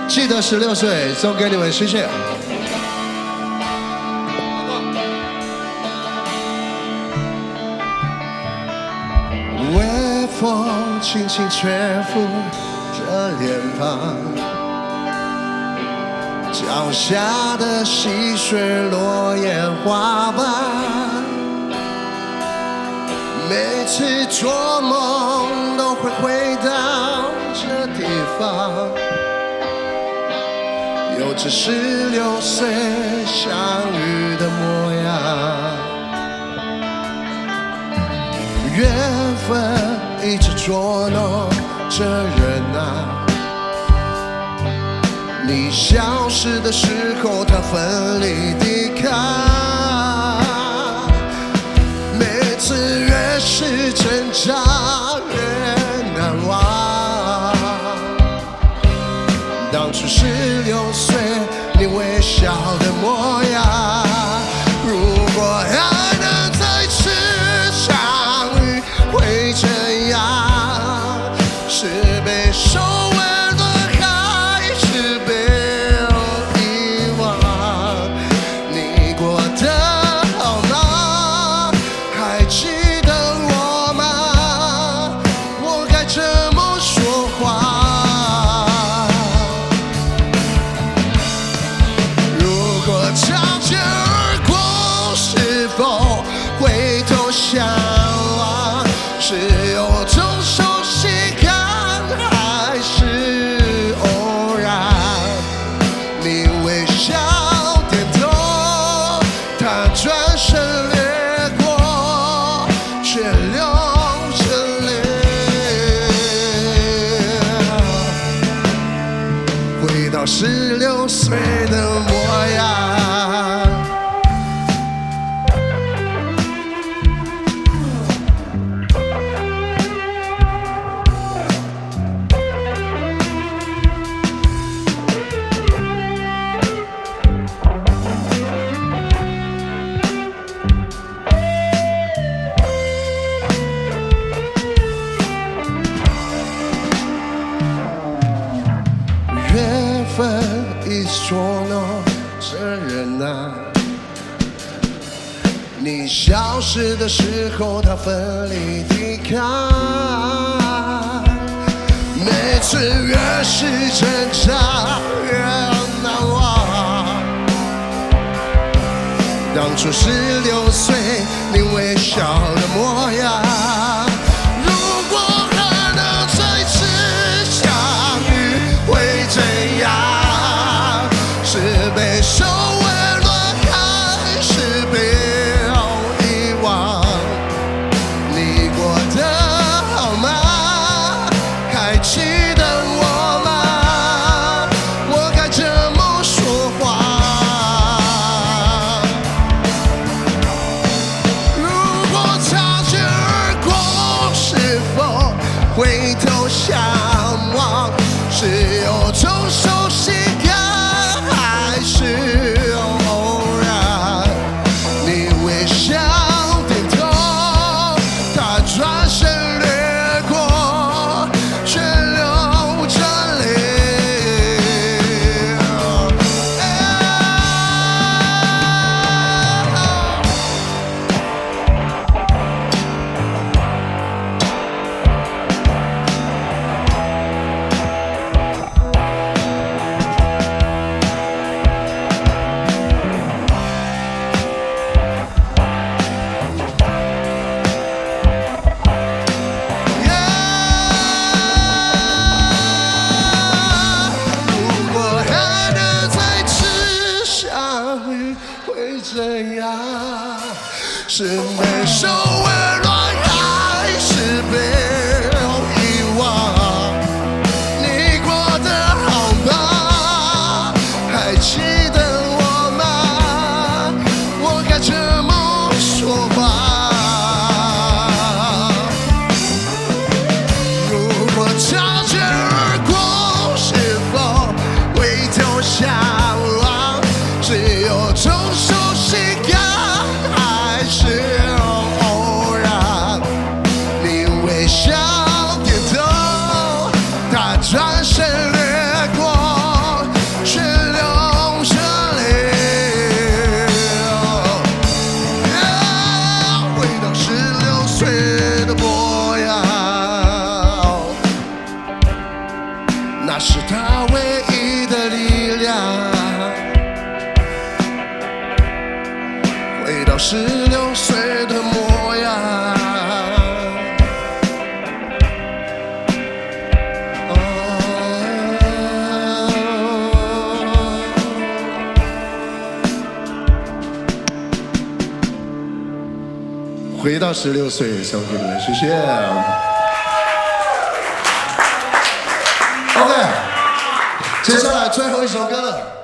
记得16岁，送给你们，谢谢。微风轻轻吹拂着脸庞，脚下的细水落叶花瓣，每次做梦都会回到这地方，有着16岁相遇的模样。缘分一直捉弄着人啊，你消失的时候，他奋力抵抗。每次越是挣扎越难忘。当初16岁，你微笑的模样。如果还能再次相遇，会怎样？是被收吻的，还是被遗忘？你过得好吗？还记得我吗？我该怎么说话？如果擦肩而过，是否回头相望？是有种熟悉感，还是偶然？你微笑点头，他转身掠过，却流着泪。回到16岁的模样。缘分一直捉弄着人啊，你消失的时候，他奋力抵抗。每次越是挣扎越难忘。当初16岁，你微笑的模样。如果还能再次相遇，会怎样？是被收吻了，还是被遗忘？你过得好吗？还记得我吗？我该怎么说话？如果擦肩而过，是否回头相望？是有种熟悉感，还是偶然？你微笑点头，他转身掠过，却流着泪。如果还能再次相遇，会怎样？是被收吻了，还是被遗忘？你过得好吗？还记得我吗？我该怎么说话？如果擦肩而过，是否回头相望？是有种熟悉感，还是偶那是他唯一的力量。回到16岁的模样。回到16岁，送给你们，谢谢。OK， 接下来最后一首歌了。